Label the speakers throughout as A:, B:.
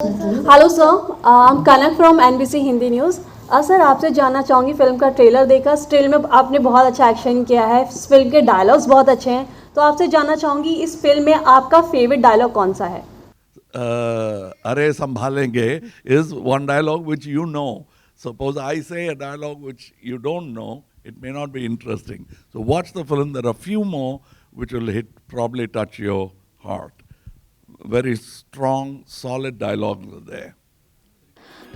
A: Hello sir, I'm Kanak from NBC Hindi news. Sir आपसे जानना चाहूँगी, फिल्म का ट्रेलर देखा, स्टिल में आपने बहुत अच्छा एक्शन किया है, फिल्म के डायलॉग्स बहुत अच्छे हैं, तो आपसे जानना चाहूँगी इस फिल्म में आपका फेवरेट डायलॉग कौन सा है?
B: अरे संभालेंगे is one dialogue which you know. Suppose I say a dialogue which you don't know, it may not be interesting. So watch the film. There are few more which will probably touch your heart. Very strong, solid dialogues are there.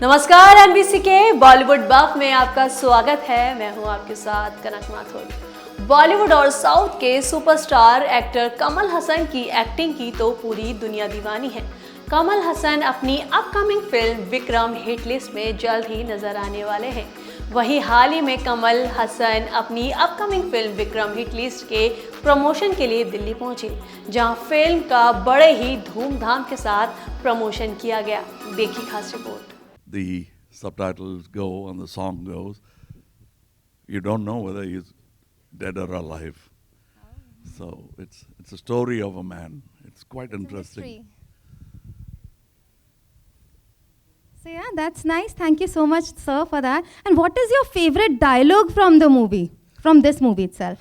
A: नमस्कार, NBC के बॉलीवुड बफ में आपका स्वागत है। मैं हूं आपके साथ कनक माथुर। बॉलीवुड और साउथ के सुपरस्टार एक्टर कमल हसन की एक्टिंग की तो पूरी दुनिया दीवानी है। कमल हसन अपनी upcoming film Vikram hit list में जल्द ही नजर आने वाले हैं। वहीं हाल ही में कमल हसन अपनी upcoming film Vikram hit list के प्रमोशन के लिए दिल्ली पहुंचे, जहां फिल्म का बड़े ही धूमधाम के साथ प्रमोशन किया गया। देखिए खास report.
B: The subtitles go and the song goes, you don't know whether he's dead or alive. So it's a story of a man. It's quite interesting.
C: So yeah, that's nice. Thank you so much, sir, for that. And what is your favorite dialogue from the movie, from this movie itself?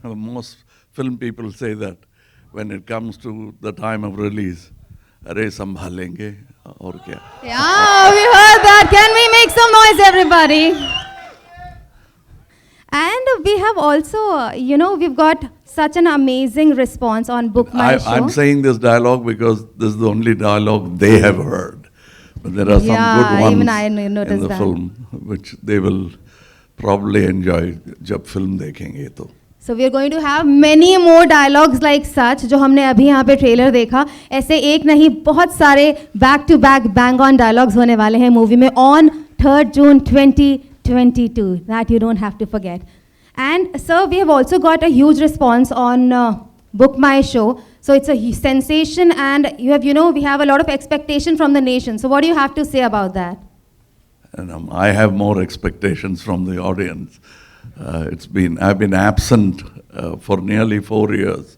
B: Most film people say that when it comes to the time of release, अरे संभालेंगे और क्या?
C: Yeah, we heard that. Can we make some noise, everybody? And we have also, we've got such an amazing response on Book My Show.
B: I'm saying this dialogue because this is the only dialogue they have heard. But there are some good ones
C: even I
B: in
C: noticed
B: the
C: that.
B: film which they will probably enjoy जब film देखेंगे तो.
C: So we are going to have many more dialogues like such जो हमने अभी यहाँ पे trailer देखा। ऐसे एक नहीं, बहुत सारे back to back bang on dialogues होने वाले हैं मूवी में on 3rd June 2022. That you don't have to forget. And sir, we have also got a huge response on Book My Show. So it's a sensation, and we have a lot of expectation from the nation. So what do you have to say about that?
B: And I have more expectations from the audience. I've been absent for nearly 4 years.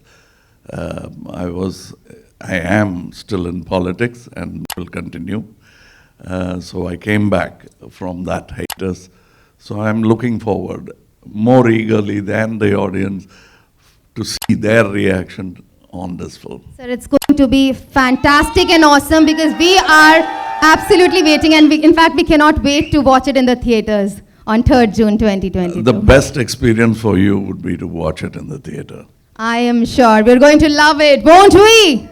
B: I am still in politics and will continue. So I came back from that hiatus. So I'm looking forward more eagerly than the audience to see their reaction on this film.
C: Sir, it's going to be fantastic and awesome because we are absolutely waiting, and in fact we cannot wait to watch it in the theaters on 3rd June 2022.
B: The best experience for you would be to watch it in the theater.
C: I am sure we're going to love it, won't we?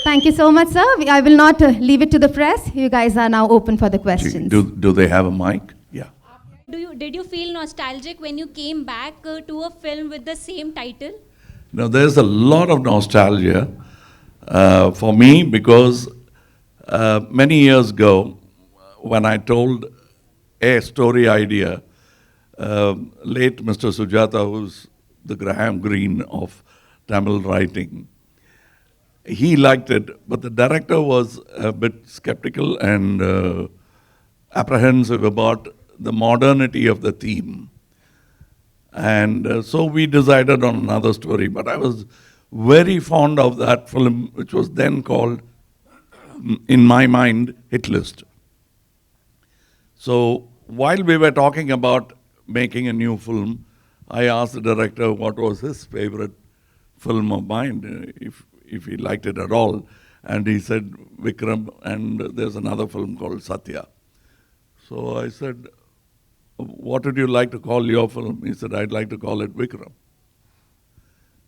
C: Thank you so much, sir. I will not leave it to the press. You guys are now open for the questions.
B: Do they have a mic? Yeah.
D: Did you feel nostalgic when you came back to a film with the same title?
B: Now, there's a lot of nostalgia for me because many years ago, when I told a story idea, late Mr. Sujata, who's the Graham Greene of Tamil writing, he liked it, but the director was a bit skeptical and apprehensive about the modernity of the theme. And so we decided on another story, but I was very fond of that film, which was then called, in my mind, Hit List. So while we were talking about making a new film, I asked the director what was his favorite film of mine, if he liked it at all. And he said Vikram, and there's another film called Satya. So I said, what would you like to call your film? He said, I'd like to call it Vikram.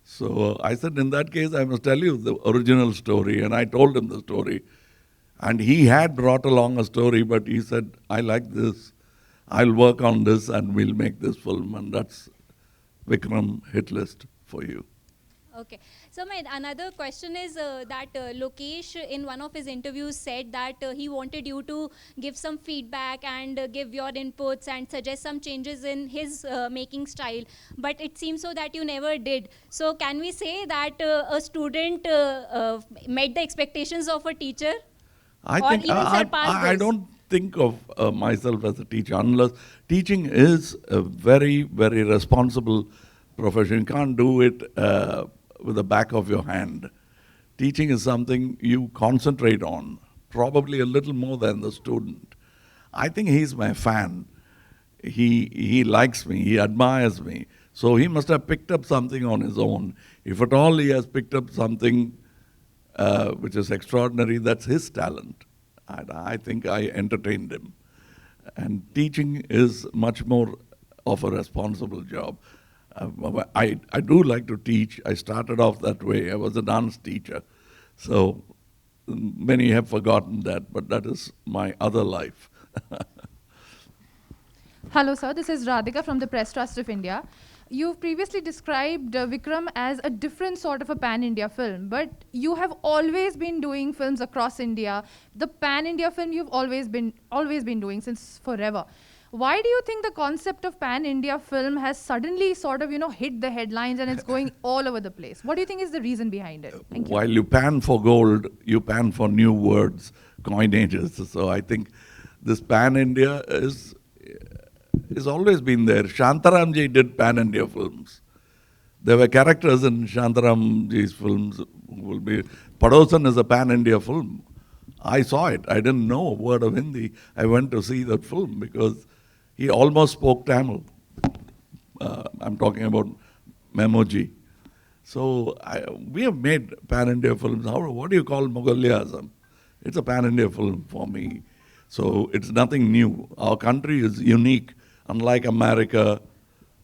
B: So I said, in that case, I must tell you the original story. And I told him the story. And he had brought along a story, but he said, I like this. I'll work on this and we'll make this film. And that's Vikram Hit List for you.
D: Okay. So my another question is that Lokesh in one of his interviews said that he wanted you to give some feedback and give your inputs and suggest some changes in his making style. But it seems so that you never did. So can we say that a student met the expectations of a teacher?
B: I don't think of myself as a teacher unless teaching is a very, very responsible profession. You can't do it with the back of your hand. Teaching is something you concentrate on, probably a little more than the student. I think he's my fan. He likes me, he admires me. So he must have picked up something on his own. If at all he has picked up something which is extraordinary, that's his talent. And I think I entertained him. And teaching is much more of a responsible job. I do like to teach. I started off that way. I was a dance teacher. So many have forgotten that, but that is my other life.
E: Hello, sir. This is Radhika from the Press Trust of India. You've previously described Vikram as a different sort of a pan-India film, but you have always been doing films across India. The pan-India film you've always been doing since forever. Why do you think the concept of pan-India film has suddenly sort of, hit the headlines and it's going all over the place? What do you think is the reason behind it? Thank you.
B: While you pan for gold, you pan for new words, coinages. So I think this pan-India is always been there. Shantaramji did pan-India films. There were characters in Shantaramji's films who will be... Padosan is a pan-India film. I saw it. I didn't know a word of Hindi. I went to see that film because he almost spoke Tamil. I'm talking about Memoji. So we have made pan-India films. What do you call Mughal-e-Azam? It's a pan-India film for me. So it's nothing new. Our country is unique. Unlike America,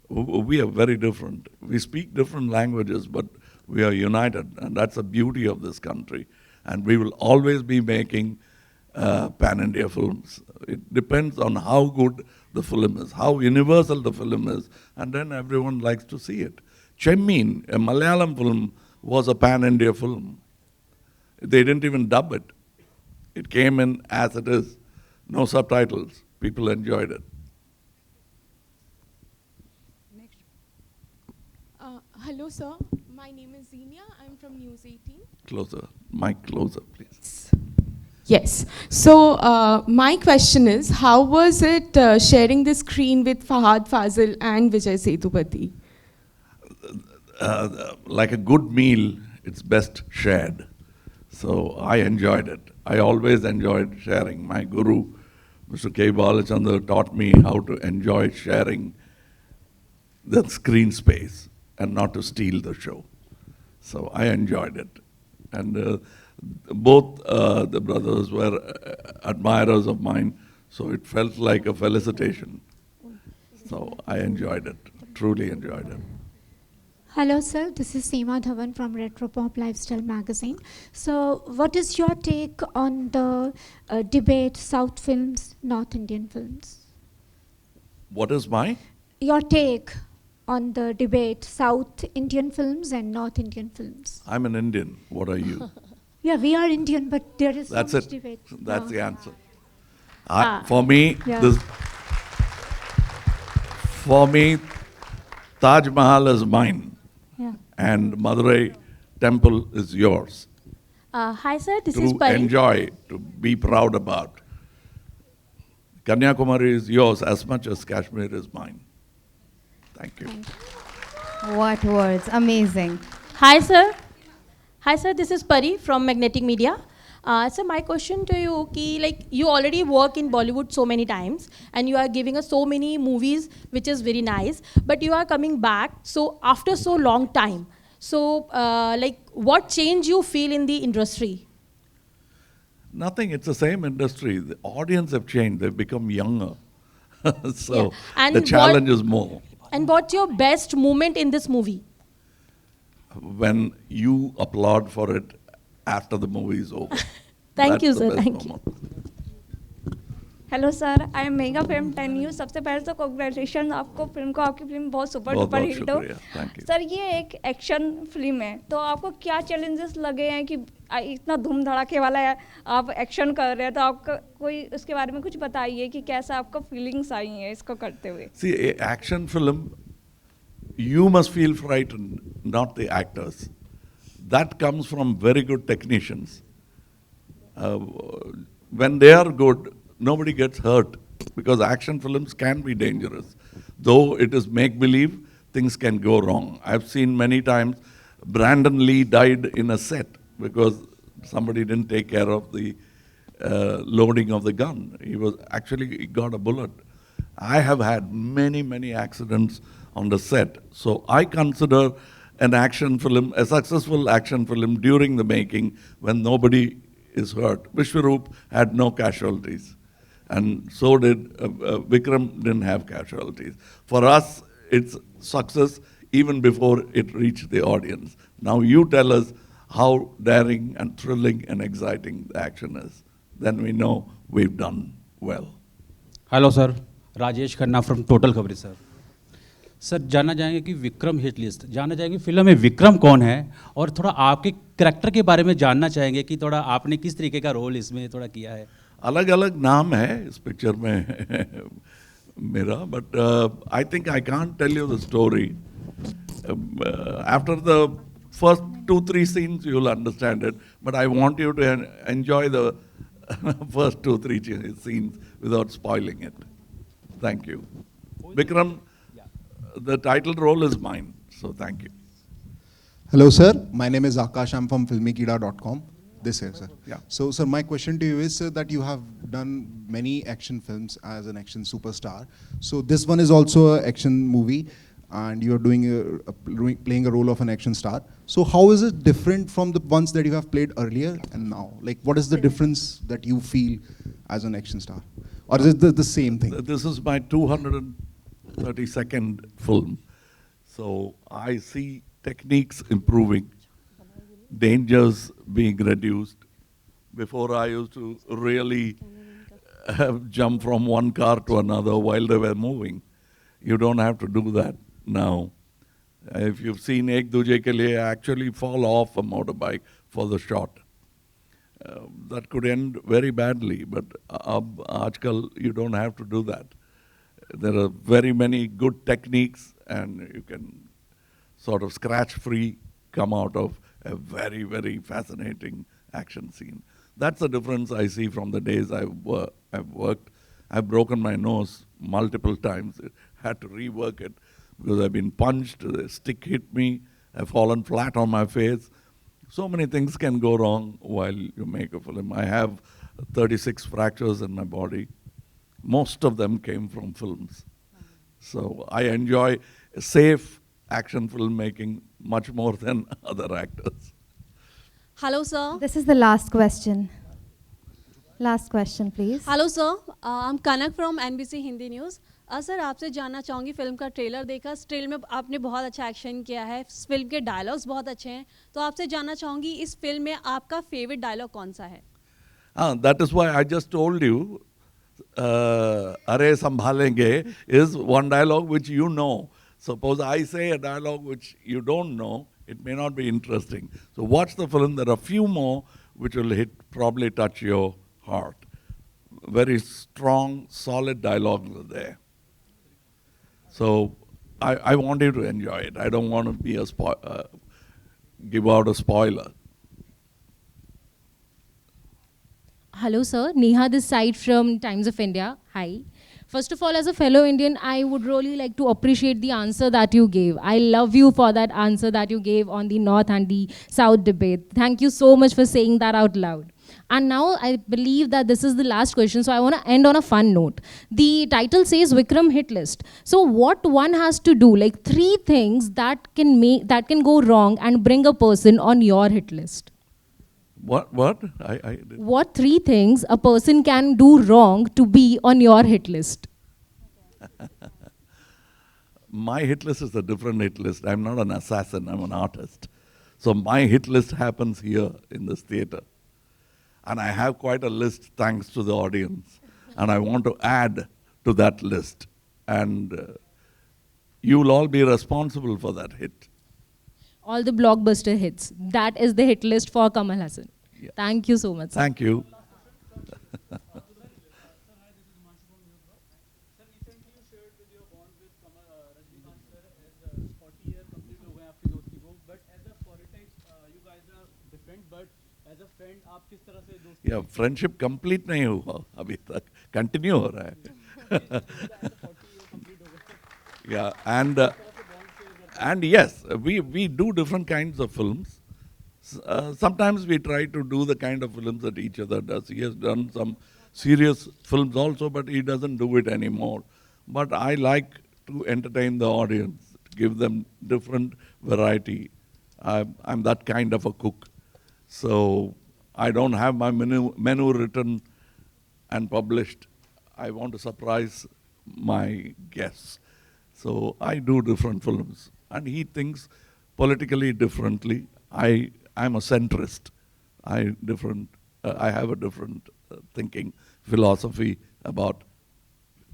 B: we are very different. We speak different languages, but we are united. And that's the beauty of this country. And we will always be making pan-India films. It depends on how good the film is, how universal the film is, and then everyone likes to see it. Chemmin, a Malayalam film, was a pan-India film. They didn't even dub it. It came in as it is, no subtitles. People enjoyed it.
F: Hello, sir. My name is Zenia. I'm from News 18.
B: Closer, mic closer, please.
F: Yes. So my question is, how was it sharing the screen with Fahad Fazil and Vijay Sethupathi?
B: Like a good meal, it's best shared. So I enjoyed it. I always enjoyed sharing. My guru, Mr. K. Balachandra, taught me how to enjoy sharing the screen space and not to steal the show. So I enjoyed it. And both the brothers were admirers of mine, so it felt like a felicitation. So I enjoyed it, truly enjoyed it.
G: Hello, sir. This is Seema Dhawan from Retropop Lifestyle magazine. So, what is your take on the debate South films, North Indian films?
B: What is my?
G: Your take on the debate South Indian films and North Indian films.
B: I'm an Indian. What are you?
G: Yeah, we are Indian, but there is
B: That's
G: so much
B: it.
G: debate.
B: That's
G: No.
B: the answer. For me,
G: Yeah.
B: For me, Taj Mahal is mine,
G: Yeah.
B: and Madurai temple is yours.
H: Hi sir, this is
B: To
H: Pari.
B: enjoy, to be proud about. Kanyakumari is yours as much as Kashmir is mine. Thank you.
C: What words, amazing.
H: Hi sir. Hi sir, this is Pari from Magnetic Media. So my question to you, like you already work in Bollywood so many times and you are giving us so many movies, which is very nice, but you are coming back so after so long time. So like what change you feel in the industry?
B: Nothing, it's the same industry. The audience have changed, they've become younger. So
H: Yeah. And
B: the challenge is more.
H: And what's your best moment in this movie?
B: When you applaud for it after the movie is over.
H: Thank you,
B: That's the
H: sir.
B: best
H: Thank you.
B: moment.
I: Hello sir, I am mega film 10 news. सबसे पहले तो congratulation आपको, film को, आपकी film बहुत super
B: बहुत
I: duper
B: बहुत
I: hit हो।
B: शुक्रिया, thank you.
I: सर ये एक एक्शन फिल्म है, तो आपको क्या चैलेंजेस लगे हैं कि इतना धूम धड़ाके वाला है, आप एक्शन कर रहे हैं, तो आपका कोई उसके बारे में कुछ बताइए कि कैसा आपका फीलिंग्स आई हैं इसको करते हुए?
B: See, an action film, you must feel frightened, not the actors. That comes from very good technicians. When they are good, nobody gets hurt because action films can be dangerous. Though it is make-believe, things can go wrong. I've seen many times Brandon Lee died in a set because somebody didn't take care of the loading of the gun. He got a bullet. I have had many accidents on the set. So I consider an action film, a successful action film during the making when nobody is hurt. Vishwaroop had no casualties. And so did Vikram didn't have casualties. For us, it's success even before it reached the audience. Now you tell us how daring and thrilling and exciting the action is. Then we know we've done well.
J: Hello sir, Rajesh Khanna from total खबरी sir. Sir जानना चाहेंगे कि Vikram hit list, जानना चाहेंगे film में विक्रम कौन है, और थोड़ा आपके करैक्टर के बारे में जानना चाहेंगे कि थोड़ा आपने किस तरीके का रोल इसमें थोड़ा किया है.
B: अलग अलग नाम है इस पिक्चर में मेरा, but I think I can't tell you the story. After the first 2-3 scenes you will understand it, but I want you to enjoy the first 2-3 scenes without spoiling it. Thank you. Vikram, the title role is mine, so thank you.
K: Hello sir, my name is Akash, I'm from filmikida.com. This here, sir.
B: Yeah.
K: So sir, my question to you is sir, that you have done many action films as an action superstar. So this one is also an action movie, and you're playing a role of an action star. So how is it different from the ones that you have played earlier and now? Like, what is the difference that you feel as an action star? Or is it the same thing?
B: This is my 232nd film. So I see techniques improving, dangers being reduced. Before I used to really jump from one car to another while they were moving. You don't have to do that now. If you've seen Ek Duje Ke Liye, I actually fall off a motorbike for the shot. That could end very badly, but aajkal you don't have to do that. There are very many good techniques, and you can sort of scratch-free come out of a very fascinating action scene. That's the difference I see from the days I've worked. I've broken my nose multiple times. Had to rework it because I've been punched, the stick hit me, I've fallen flat on my face. So many things can go wrong while you make a film. I have 36 fractures in my body. Most of them came from films. So I enjoy safe action filmmaking much more than other actors.
A: Hello, sir.
C: This is the last question. Last question, please.
A: Hello sir, I'm Kanak from NBC Hindi news. Sir आपसे जानना चाहूँगी, film का trailer देखा, trailer में आपने बहुत अच्छा action किया है, फिल्म के डायलॉग्स बहुत अच्छे हैं, तो आपसे जानना चाहूँगी इस फिल्म में आपका फेवरेट डायलॉग कौन सा है?
B: That is why I just told you, Are Sambhalenge is one dialogue which you know. Suppose I say a dialogue which you don't know, it may not be interesting. So watch the film, there are a few more which will probably touch your heart. Very strong, solid dialogues are there. So I want you to enjoy it. I don't want to be give out a spoiler.
L: Hello sir, Neha this side from Times of India. Hi. First of all, as a fellow Indian, I would really like to appreciate the answer that you gave. I love you for that answer that you gave on the North and the South debate. Thank you so much for saying that out loud. And now I believe that this is the last question, so I want to end on a fun note. The title says Vikram Hit List. So what one has to do, like 3 things that can go wrong and bring a person on your hit list.
B: What?
L: What 3 things a person can do wrong to be on your hit list?
B: My hit list is a different hit list. I'm not an assassin, I'm an artist. So my hit list happens here in this theater. And I have quite a list thanks to the audience. And I want to add to that list. And you will all be responsible for that hit.
L: All the blockbuster hits. That is the hit list for Kamal Hasan.
B: Yeah.
L: Thank you so much.
B: Thank you. Yeah, friendship complete नहीं हुआ अभी तक, continue हो रहा है. Yeah, and yes, we do different kinds of films. Sometimes we try to do the kind of films that each other does. He has done some serious films also, but he doesn't do it anymore. But I like to entertain the audience, give them different variety. I'm that kind of a cook. So I don't have my menu written and published. I want to surprise my guests. So I do different films. And he thinks politically differently. I'm a centrist. I have a different thinking, philosophy about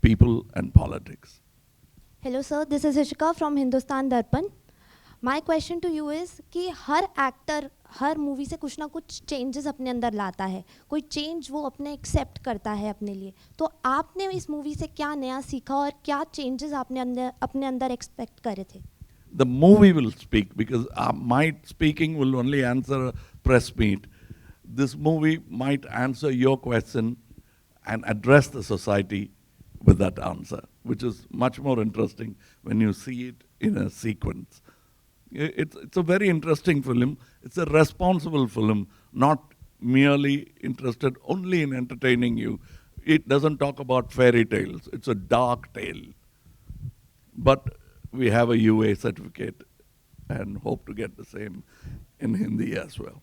B: people and politics.
M: Hello sir, this is Ishika from Hindustan Darpan. My question to you is कि हर actor हर movie से कुछ ना कुछ changes अपने अंदर लाता है, कोई चेंज वो अपने एक्सेप्ट करता है अपने लिए. तो आपने इस मूवी से क्या नया सीखा और क्या चेंजेस आपने अपने अंदर एक्सपेक्ट करे थे?
B: The movie will speak, because my speaking will only answer a press meet. This movie might answer your question and address the society with that answer, which is much more interesting when you see it in a sequence. It's a very interesting film. It's a responsible film, not merely interested only in entertaining you. It doesn't talk about fairy tales. It's a dark tale. But we have a UA certificate and hope to get the same in Hindi as well.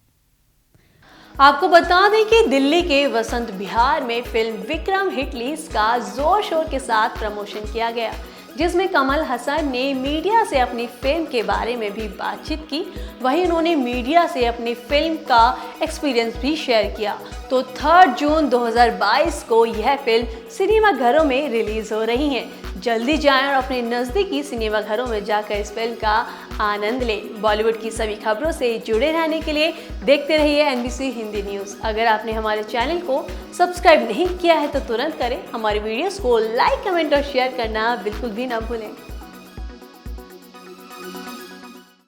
A: आपको बता दें कि दिल्ली के वसंत विहार में film Vikram hit list का जोर शोर के साथ प्रमोशन किया गया, जिसमें कमल हसन ने मीडिया से अपनी फिल्म के बारे में भी बातचीत की. वहीं उन्होंने मीडिया से अपनी फिल्म का एक्सपीरियंस भी शेयर किया. तो 3 जून 2022 को यह फिल्म सिनेमाघरों में रिलीज हो रही है. जल्दी जाएं और अपने नज़दीकी सिनेमाघरों में जाकर इस फिल्म का आनंद लें. बॉलीवुड की सभी खबरों से जुड़े रहने के लिए देखते रहिए NBC हिंदी न्यूज़. अगर आपने हमारे चैनल को सब्सक्राइब नहीं किया है तो तुरंत करें. हमारे वीडियोस को लाइक, कमेंट और शेयर करना बिल्कुल भी ना भूलें.